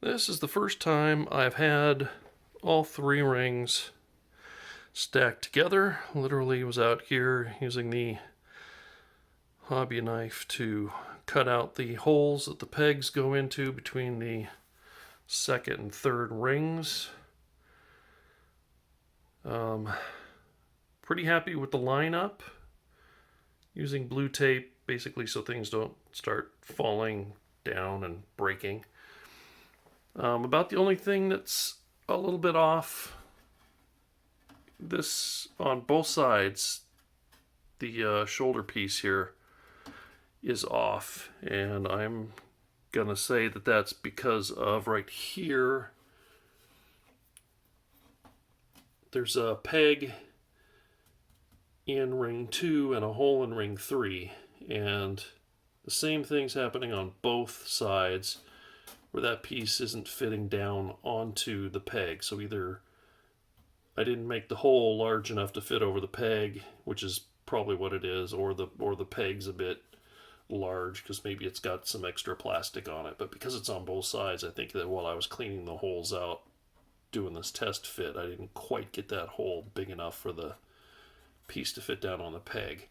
This is the first time I've had all three rings stacked together. Literally was out here using the hobby knife to cut out the holes that the pegs go into between the second and third rings. Pretty happy with the lineup. Using blue tape basically so things don't start falling down and breaking. About the only thing that's a little bit off, this on both sides, the shoulder piece here is off, and I'm gonna say that that's because of right here there's a peg in ring 2 and a hole in ring 3, and the same thing's happening on both sides where that piece isn't fitting down onto the peg. So either I didn't make the hole large enough to fit over the peg, which is probably what it is, or the peg's a bit large because maybe it's got some extra plastic on it. But because it's on both sides, I think that while I was cleaning the holes out doing this test fit, I didn't quite get that hole big enough for the piece to fit down on the peg.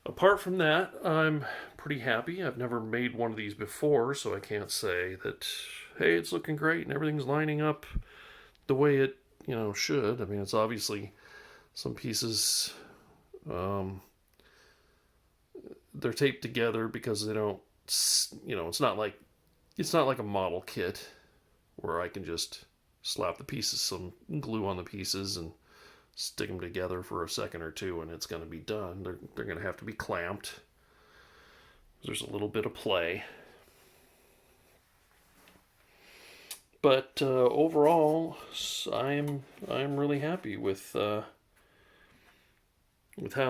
Apart from that, I'm pretty happy. I've never made one of these before, so I can't say that, hey, it's looking great and everything's lining up the way it, should. I mean, it's obviously some pieces, they're taped together because they don't, it's not like a model kit where I can just slap the pieces, some glue on the pieces and stick them together for a second or two and it's going to be done. They're going to have to be clamped. There's a little bit of play. But overall, I'm really happy with how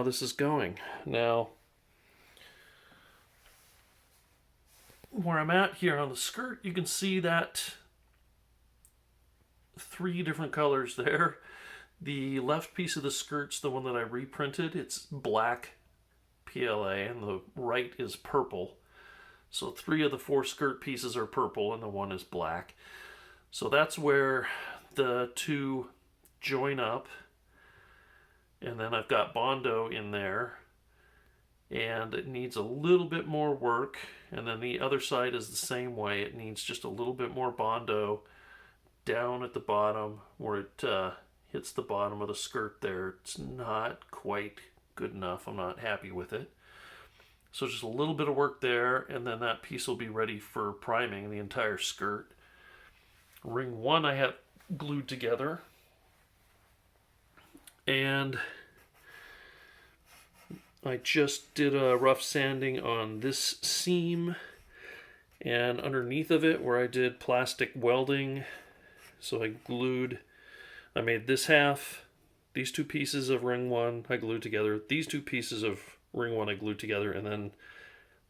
this is going. Now, where I'm at here on the skirt, you can see that 3 different colors there. The left piece of the skirt's the one that I reprinted. It's black PLA, and the right is purple. So 3 of the 4 skirt pieces are purple, and the one is black. So that's where the 2 join up. And then I've got Bondo in there, and it needs a little bit more work. And then the other side is the same way. It needs just a little bit more Bondo down at the bottom where it hits the bottom of the skirt there. It's not quite good enough. I'm not happy with it. So just a little bit of work there, and then that piece will be ready for priming the entire skirt. Ring 1 I have glued together, and I just did a rough sanding on this seam and underneath of it where I did plastic welding. So I made this half, these 2 pieces of ring 1 I glued together, these 2 pieces of ring 1 I glued together, and then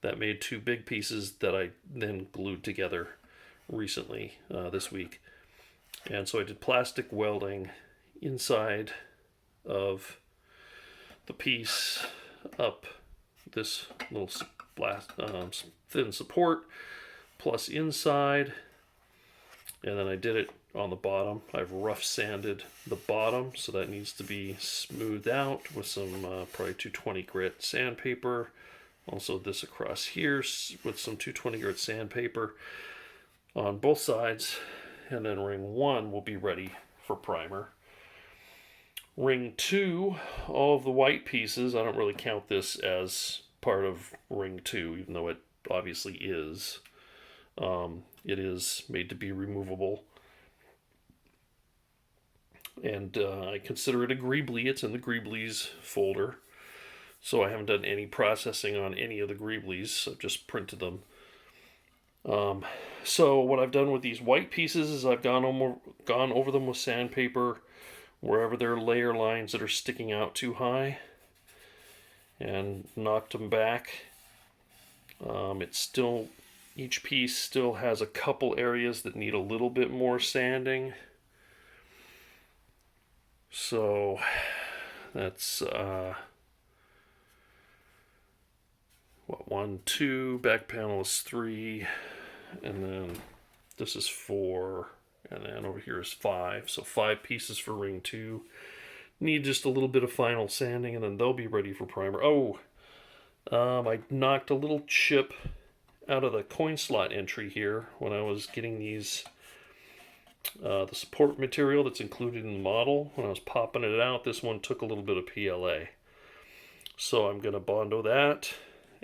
that made 2 big pieces that I then glued together recently, this week. And so I did plastic welding inside of the piece up this little thin support, plus inside, and then I did it on the bottom. I've rough sanded the bottom, so that needs to be smoothed out with some probably 220 grit sandpaper. Also this across here with some 220 grit sandpaper on both sides, and then ring 1 will be ready for primer. Ring 2, all of the white pieces, I don't really count this as part of ring 2, even though it obviously is. It is made to be removable. And I consider it a greebly. It's in the greeblies folder. So I haven't done any processing on any of the greeblies. I've just printed them. So what I've done with these white pieces is I've gone over them with sandpaper wherever there are layer lines that are sticking out too high and knocked them back. Each piece still has a couple areas that need a little bit more sanding. So that's 1, 2, back panel is 3, and then This is 4, and then over here is 5. So 5 pieces for ring 2. Need just a little bit of final sanding, and then they'll be ready for primer. Oh, I knocked a little chip out of the coin slot entry here when I was getting these, the support material that's included in the model. When I was popping it out, this one took a little bit of PLA. So I'm going to Bondo that,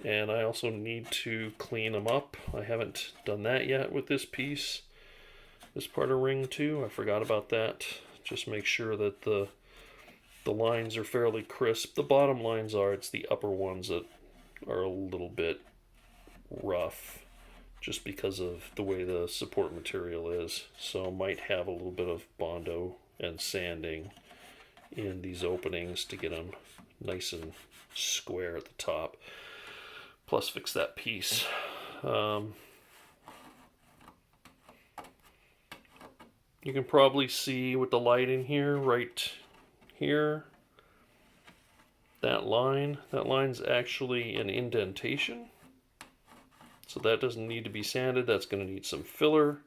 and I also need to clean them up. I haven't done that yet with this piece, this part of ring 2. I forgot about that. Just make sure that the lines are fairly crisp. The bottom lines are, it's the upper ones that are a little bit rough just because of the way the support material is. So might have a little bit of Bondo and sanding in these openings to get them nice and square at the top. Plus fix that piece. You can probably see with the light in here, right here, that line's actually an indentation. So that doesn't need to be sanded. That's going to need some filler.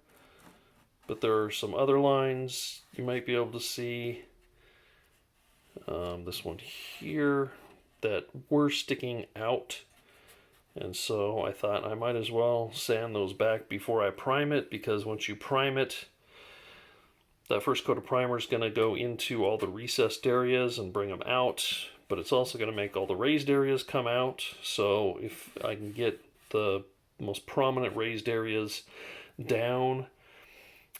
But there are some other lines you might be able to see. This one here that were sticking out. And so I thought I might as well sand those back before I prime it, because once you prime it, that first coat of primer is going to go into all the recessed areas and bring them out, but it's also going to make all the raised areas come out. So if I can get the most prominent raised areas down,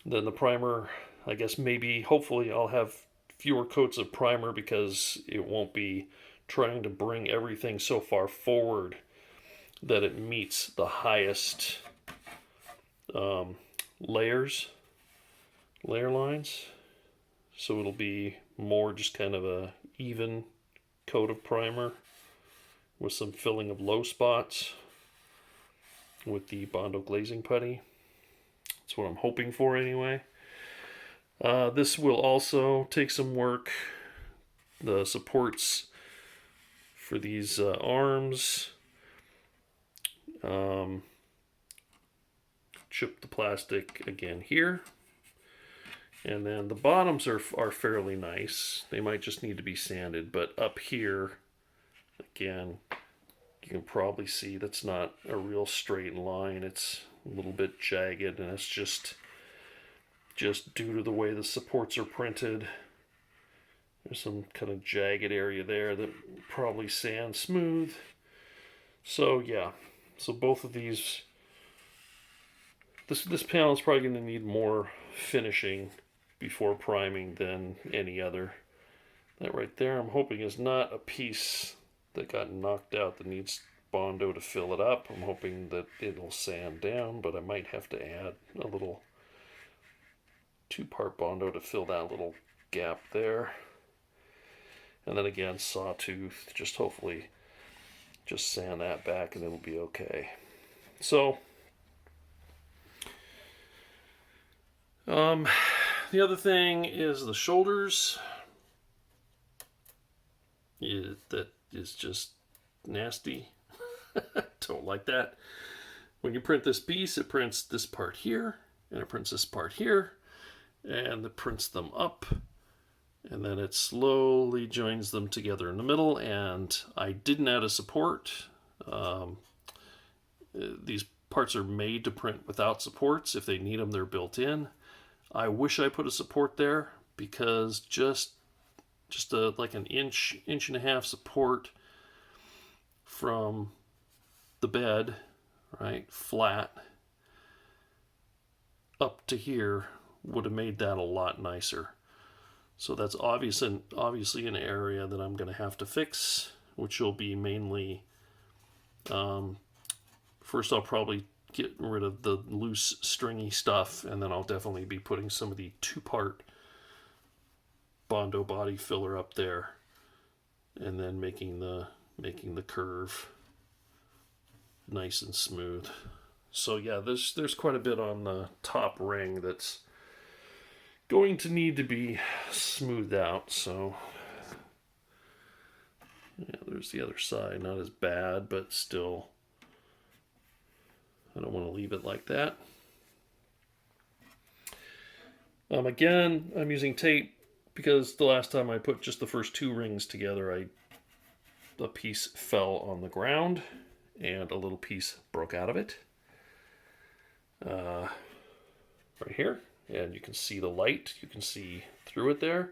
then the primer, I guess maybe, hopefully I'll have fewer coats of primer because it won't be trying to bring everything so far forward that it meets the highest layer lines. So it'll be more just kind of a even coat of primer with some filling of low spots with the Bondo glazing putty. That's what I'm hoping for anyway. This will also take some work. The supports for these arms, chip the plastic again here. And then the bottoms are fairly nice. They might just need to be sanded, but up here, again, you can probably see that's not a real straight line. It's a little bit jagged, and it's just due to the way the supports are printed. There's some kind of jagged area there that probably sand smooth. So yeah, so both of these, this panel is probably going to need more finishing before priming than any other. That right there, I'm hoping, is not a piece that got knocked out that needs Bondo to fill it up. I'm hoping that it'll sand down, but I might have to add a little 2-part Bondo to fill that little gap there. And then again, sawtooth, just hopefully just sand that back and it'll be okay. So the other thing is the shoulders. That is just nasty. Don't like that. When you print this piece, it prints this part here, and it prints this part here, and it prints them up, and then it slowly joins them together in the middle. And I didn't add a support. These parts are made to print without supports. If they need them, they're built in. I wish I put a support there, because just like an inch and a half support from the bed, right, flat, up to here would have made that a lot nicer. So that's obviously an area that I'm going to have to fix, which will be mainly, first I'll probably get rid of the loose stringy stuff, and then I'll definitely be putting some of the 2-part Bondo body filler up there, and then making the curve nice and smooth. So yeah, there's quite a bit on the top ring that's going to need to be smoothed out. So yeah, there's the other side, not as bad, but still, I don't want to leave it like that. Again, I'm using tape because the last time I put just the first 2 rings together, a piece fell on the ground and a little piece broke out of it. Right here, and you can see the light. You can see through it there.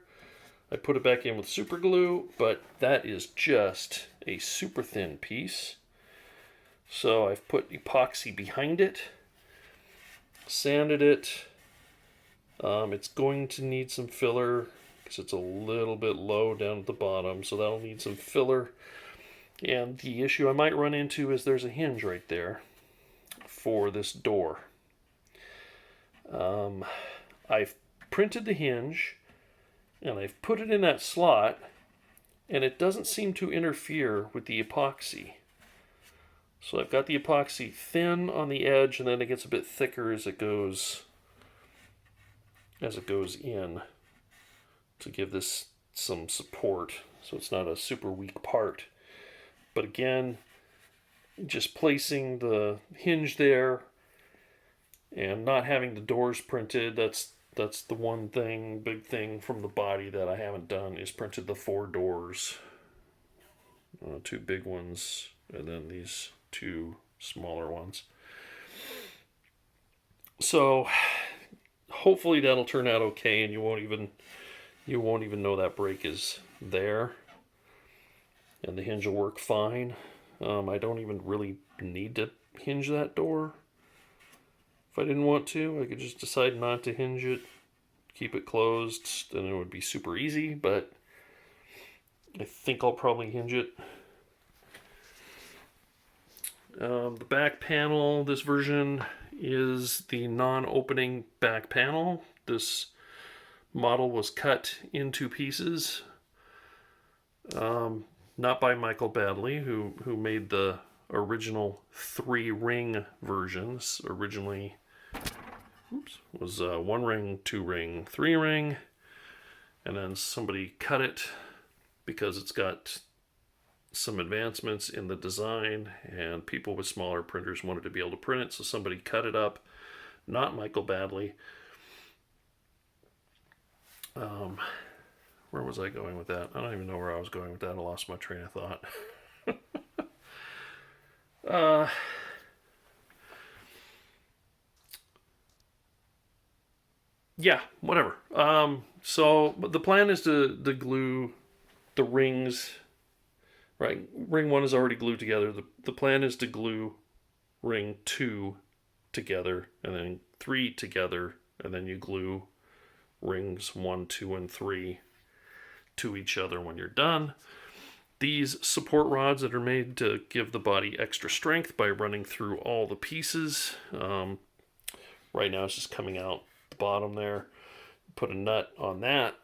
I put it back in with super glue, but that is just a super thin piece. So I've put epoxy behind it, sanded it. It's going to need some filler because it's a little bit low down at the bottom, so that'll need some filler. And the issue I might run into is there's a hinge right there for this door. I've printed the hinge and I've put it in that slot, and it doesn't seem to interfere with the epoxy. So I've got the epoxy thin on the edge, and then it gets a bit thicker as it goes in to give this some support, so it's not a super weak part. But again, just placing the hinge there and not having the doors printed, that's the one big thing from the body that I haven't done, is printed the 4 doors. 2 big ones and then these 2 smaller ones. So hopefully that'll turn out okay, and you won't even know that break is there, and the hinge will work fine. I don't even really need to hinge that door. If I didn't want to, I could just decide not to hinge it, keep it closed, then it would be super easy, but I think I'll probably hinge it. The back panel, this version is the non-opening back panel. This model was cut into pieces, not by Michael Baddeley, who made the original 3-ring versions. Originally, was 1 ring, 2 ring, 3 ring, and then somebody cut it because it's got some advancements in the design, and people with smaller printers wanted to be able to print it, so somebody cut it up. Not Michael Baddeley. Where was I going with that? I don't even know where I was going with that. I lost my train of thought. Yeah, whatever. So the plan is to glue the rings. Right, ring 1 is already glued together. The plan is to glue ring 2 together, and then 3 together, and then you glue rings 1, 2, and 3 to each other when you're done. These support rods that are made to give the body extra strength by running through all the pieces. Right now it's just coming out the bottom there. Put a nut on that,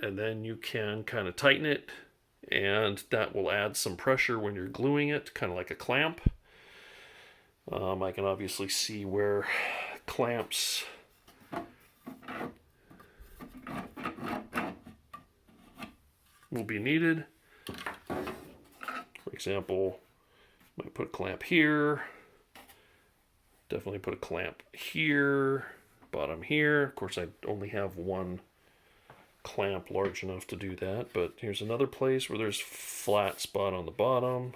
and then you can kind of tighten it, and that will add some pressure when you're gluing it, kind of like a clamp. I can obviously see where clamps will be needed. For example, I might put a clamp here, definitely put a clamp here, bottom here. Of course, I only have 1 clamp large enough to do that, but here's another place where there's flat spot on the bottom.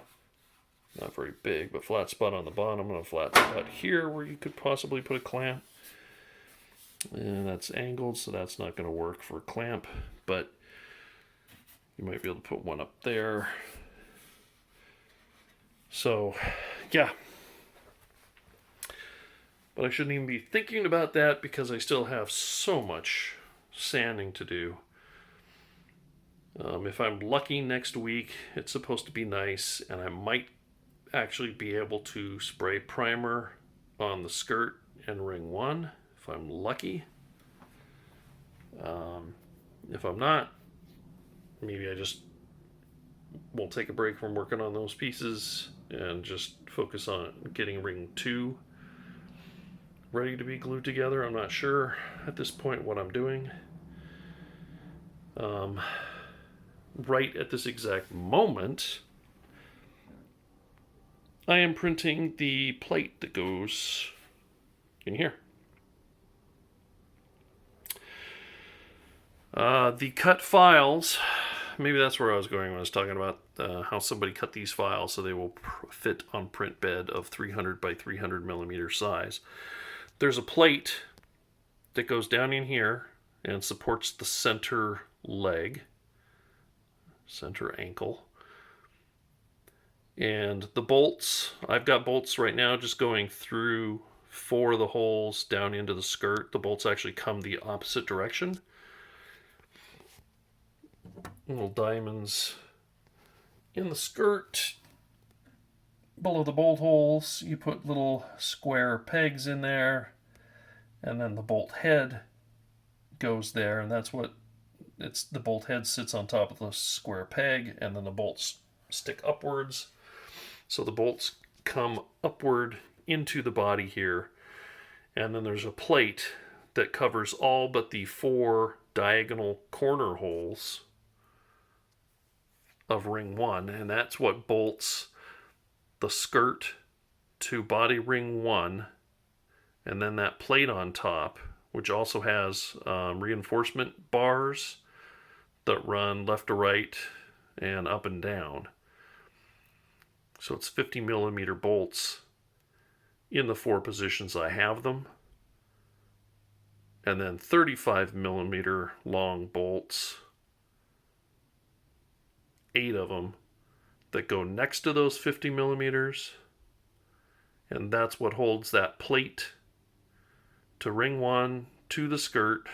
Not very big, but flat spot on the bottom, and a flat spot here where you could possibly put a clamp. And that's angled, so that's not going to work for a clamp, but you might be able to put one up there. So, yeah. But I shouldn't even be thinking about that because I still have so much sanding to do. If I'm lucky next week, it's supposed to be nice, and I might actually be able to spray primer on the skirt and ring 1 if I'm lucky. If I'm not, maybe I just will take a break from working on those pieces and just focus on getting ring 2 ready to be glued together. I'm not sure at this point what I'm doing. Right at this exact moment, I am printing the plate that goes in here. The cut files, maybe that's where I was going when I was talking about how somebody cut these files so they will fit on print bed of 300 by 300 millimeter size. There's a plate that goes down in here and supports the center leg, center ankle. And the bolts, I've got bolts right now just going through 4 of the holes down into the skirt. The bolts actually come the opposite direction. Little diamonds in the skirt. Below the bolt holes, you put little square pegs in there, and then the bolt head goes there, and that's what it's. The bolt head sits on top of the square peg, and then the bolts stick upwards. So the bolts come upward into the body here, and then there's a plate that covers all but the 4 diagonal corner holes of ring 1, and that's what bolts the skirt to body ring 1, and then that plate on top, which also has reinforcement bars that run left to right and up and down. So it's 50 millimeter bolts in the 4 positions I have them, and then 35 millimeter long bolts, 8 of them, that go next to those 50 millimeters, and that's what holds that plate to ring 1 to the skirt,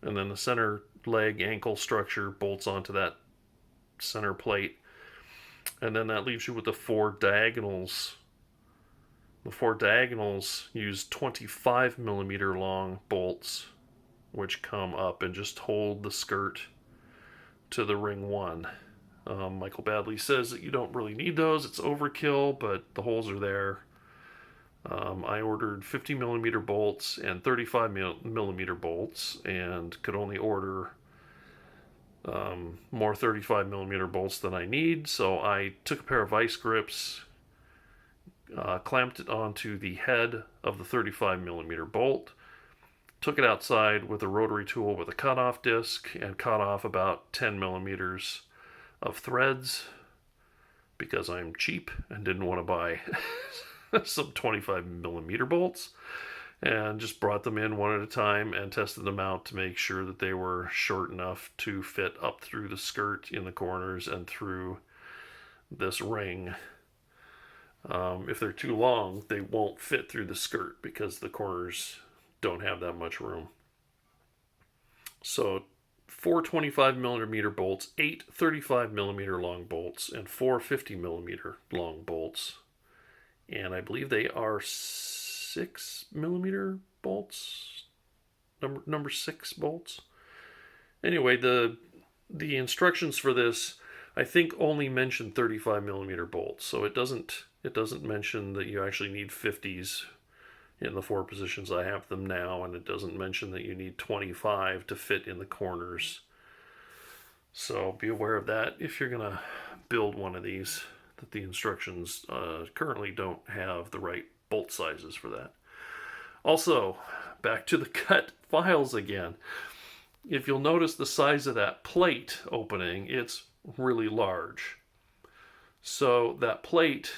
and then the center leg ankle structure bolts onto that center plate, and then that leaves you with the 4 diagonals. The 4 diagonals use 25 millimeter long bolts, which come up and just hold the skirt to the ring 1. Michael Baddeley says that you don't really need those. It's overkill, but the holes are there. I ordered 50 millimeter bolts and 35 millimeter bolts, and could only order more 35 millimeter bolts than I need. So I took a pair of vice grips, clamped it onto the head of the 35 millimeter bolt, took it outside with a rotary tool with a cutoff disc, and cut off about 10 millimeters of threads because I'm cheap and didn't want to buy some 25 millimeter bolts, and just brought them in one at a time and tested them out to make sure that they were short enough to fit up through the skirt in the corners and through this ring. If they're too long, they won't fit through the skirt because the corners don't have that much room. So 4 25 millimeter bolts, 8 35 millimeter long bolts, and 4 50 millimeter long bolts. And I believe they are 6 millimeter bolts, number 6 bolts. Anyway, the instructions for this, I think, only mention 35 millimeter bolts, so it doesn't mention that you actually need 50s in the 4 positions I have them now, and it doesn't mention that you need 25 to fit in the corners. So be aware of that if you're gonna build one of these, that the instructions currently don't have the right bolt sizes for that. Also, back to the cut files again. If you'll notice the size of that plate opening, it's really large. So that plate,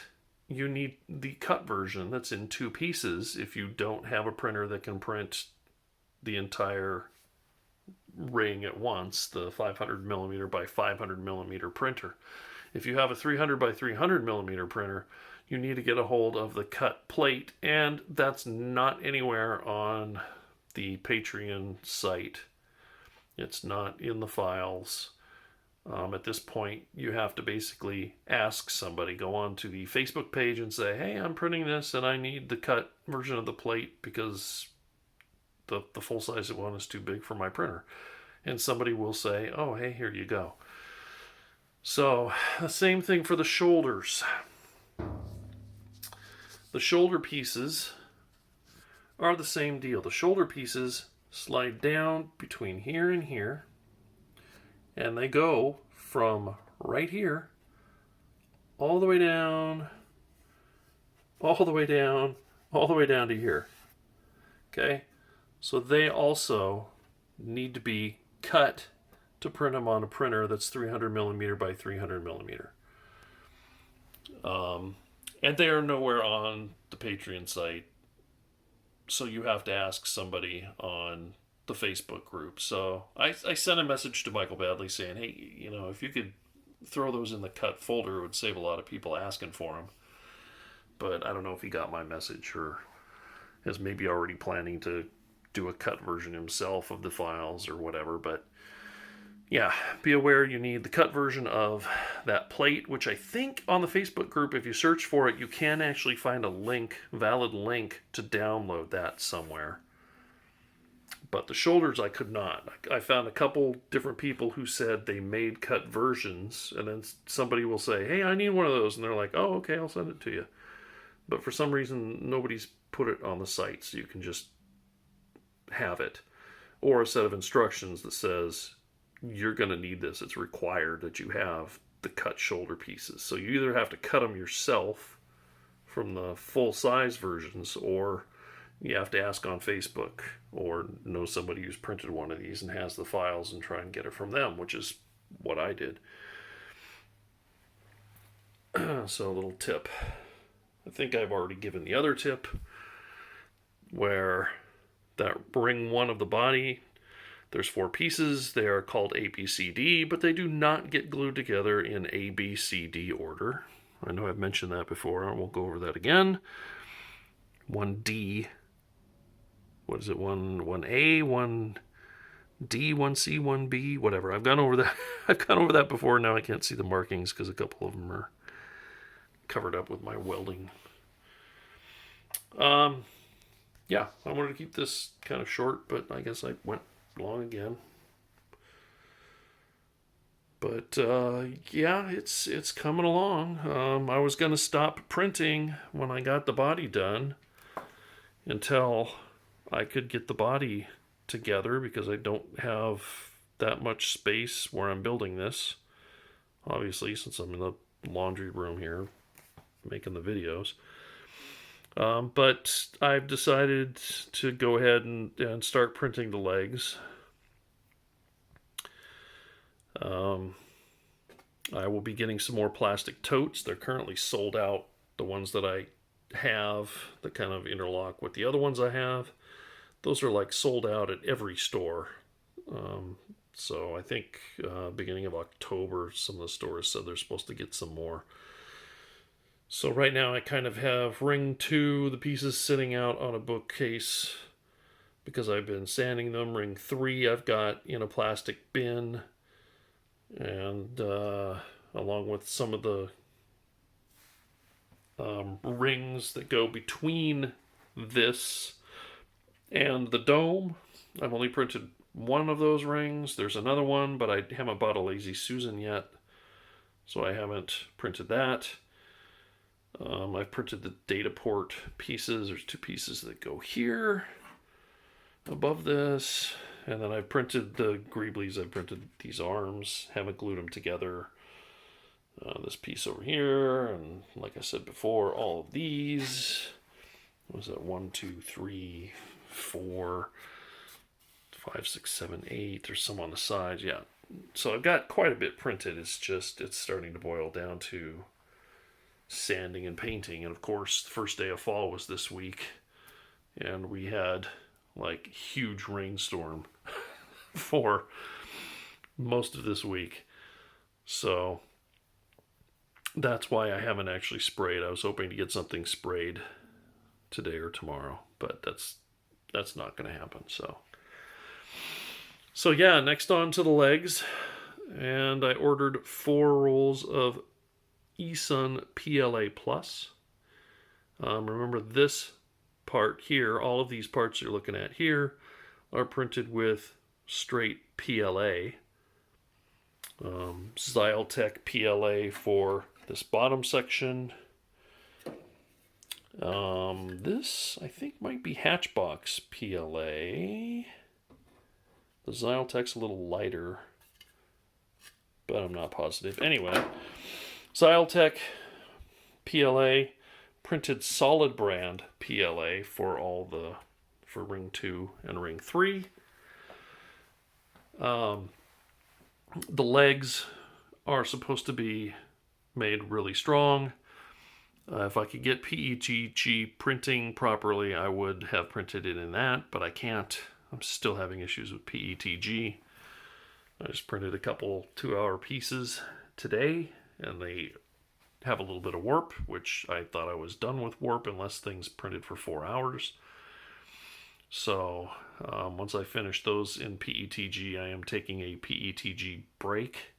you need the cut version that's in 2 pieces if you don't have a printer that can print the entire ring at once, the 500 millimeter by 500 millimeter printer. If you have a 300 by 300 millimeter printer, you need to get a hold of the cut plate, and that's not anywhere on the Patreon site. It's not in the files. At this point, you have to basically ask somebody, go on to the Facebook page and say, hey, I'm printing this and I need the cut version of the plate because the full-size one is too big for my printer. And somebody will say, oh, hey, here you go. So, the same thing for the shoulders. The shoulder pieces are the same deal. The shoulder pieces slide down between here and here, and they go from right here all the way down, all the way down, all the way down to here. Okay? So they also need to be cut to print them on a printer that's 300 millimeter by 300 millimeter. And they are nowhere on the Patreon site, so you have to ask somebody on the Facebook group. So I sent a message to Michael Baddeley saying, hey, you know, if you could throw those in the cut folder, it would save a lot of people asking for them. But I don't know if he got my message or is maybe already planning to do a cut version himself of the files or whatever. But yeah, be aware you need the cut version of that plate, which I think on the Facebook group, if you search for it, you can actually find a link, valid link, to download that somewhere. But the shoulders I could not. I found a couple different people who said they made cut versions, and then somebody will say, hey, I need one of those. And they're like, oh, okay, I'll send it to you. But for some reason, nobody's put it on the site, so you can just have it. Or a set of instructions that says, you're going to need this. It's required that you have the cut shoulder pieces. So you either have to cut them yourself from the full-size versions, or you have to ask on Facebook or know somebody who's printed one of these and has the files and try and get it from them, which is what I did. So a little tip. I think I've already given the other tip, where that ring one of the body, there's 4 pieces. They are called A, B, C, D, but they do not get glued together in A, B, C, D order. I know I've mentioned that before. I won't go over that again. 1D. What is it? 1A, 1D, 1C, 1B, whatever. I've gone over that. I've gone over that before. Now I can't see the markings because a couple of them are covered up with my welding. Yeah, I wanted to keep this kind of short, but I guess I went long again. But yeah, it's coming along. I was going to stop printing when I got the body done until I could get the body together, because I don't have that much space where I'm building this, obviously, since I'm in the laundry room here making the videos. But I've decided to go ahead and start printing the legs. I will be getting some more plastic totes. They're currently sold out, the ones that I have that kind of interlock with the other ones I have. Those are like sold out at every store. So I think beginning of October, some of the stores said they're supposed to get some more. So right now I kind of have ring 2, the pieces sitting out on a bookcase because I've been sanding them. Ring 3 I've got in a plastic bin, and along with some of the rings that go between this and the dome. I've only printed one of those rings. There's another one, but I haven't bought a Lazy Susan yet, so I haven't printed that. I've printed the data port pieces. There's 2 pieces that go here above this, and then I've printed the greeblies. I've printed these arms, haven't glued them together. This piece over here, and like I said before, all of these. What was that? 1, 2, 3, 4, 5, 6, 7, 8. There's some on the sides. Yeah. So I've got quite a bit printed. It's starting to boil down to sanding and painting. And of course, the first day of fall was this week, and we had like huge rainstorm for most of this week. So that's why I haven't actually sprayed. I was hoping to get something sprayed today or tomorrow, but that's not going to happen. So yeah, next on to the legs, and I ordered 4 rolls of eSun PLA Plus. Remember this part here, all of these parts you're looking at here are printed with straight PLA. Zyletech PLA for this bottom section. This I think might be Hatchbox PLA. The Zyletech's a little lighter, but I'm not positive. Anyway, Zyletech PLA, printed solid brand PLA for ring 2 and ring 3. The legs are supposed to be made really strong. If I could get PETG printing properly, I would have printed it in that, but I can't. I'm still having issues with PETG. I just printed a couple 2-hour pieces today, and they have a little bit of warp, which I thought I was done with warp unless things printed for 4 hours. So once I finish those in PETG, I am taking a PETG break.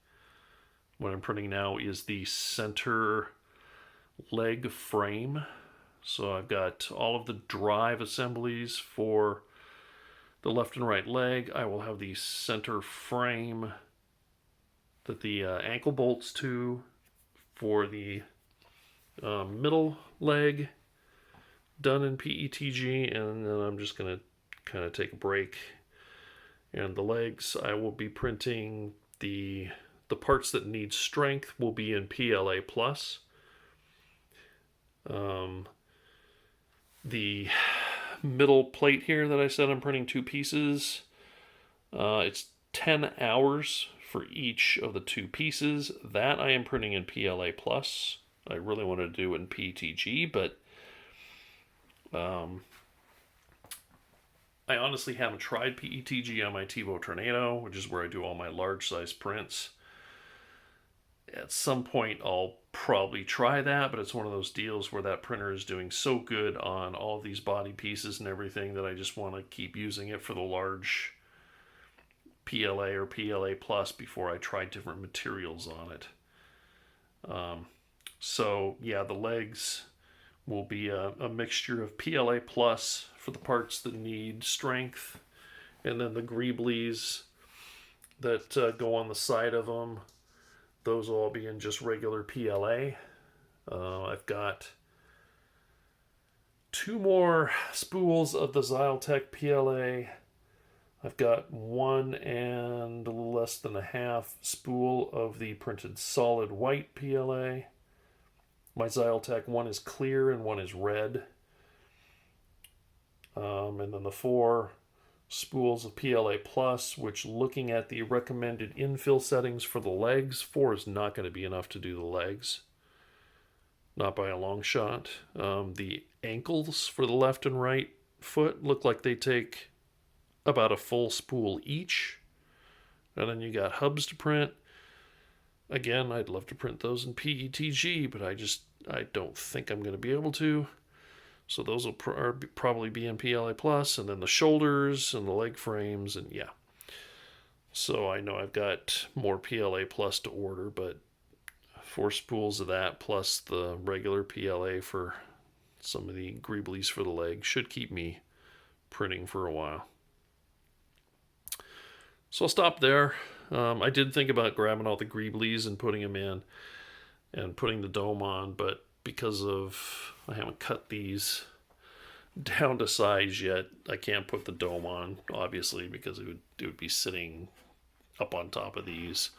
What I'm printing now is the center leg frame. So I've got all of the drive assemblies for the left and right leg. I will have the center frame that the ankle bolts to for the middle leg done in PETG, and then I'm just going to kind of take a break. And the legs, I will be printing the parts that need strength will be in PLA+. The middle plate here that I said I'm printing 2 pieces, it's 10 hours for each of the 2 pieces. That I am printing in PLA+. I really want to do it in PETG, but I honestly haven't tried PETG on my TiVo Tornado, which is where I do all my large size prints. At some point I'll probably try that, but it's one of those deals where that printer is doing so good on all of these body pieces and everything that I just want to keep using it for the large PLA or PLA Plus before I try different materials on it. So yeah, the legs will be a mixture of PLA Plus for the parts that need strength, and then the greeblies that go on the side of them, those will all be in just regular PLA. I've got 2 more spools of the Zyletech PLA. I've got 1 and a little less than a half spool of the printed solid white PLA. My Zyletech, 1 is clear and 1 is red. And then the 4 spools of PLA Plus, which, looking at the recommended infill settings for the legs, 4 is not going to be enough to do the legs. Not by a long shot. The ankles for the left and right foot look like they take about a full spool each. And then you got hubs to print. Again, I'd love to print those in PETG, but I don't think I'm going to be able to. So those will probably be in PLA Plus, and then the shoulders and the leg frames, and yeah. So I know I've got more PLA Plus to order, but 4 spools of that plus the regular PLA for some of the greeblies for the leg should keep me printing for a while. So I'll stop there. I did think about grabbing all the greeblies and putting them in and putting the dome on, but because of I haven't cut these down to size yet, I can't put the dome on, obviously, because it would be sitting up on top of these.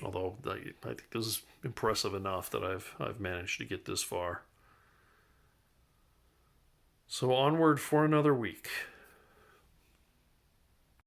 Although I think this is impressive enough that I've managed to get this far. So onward for another week.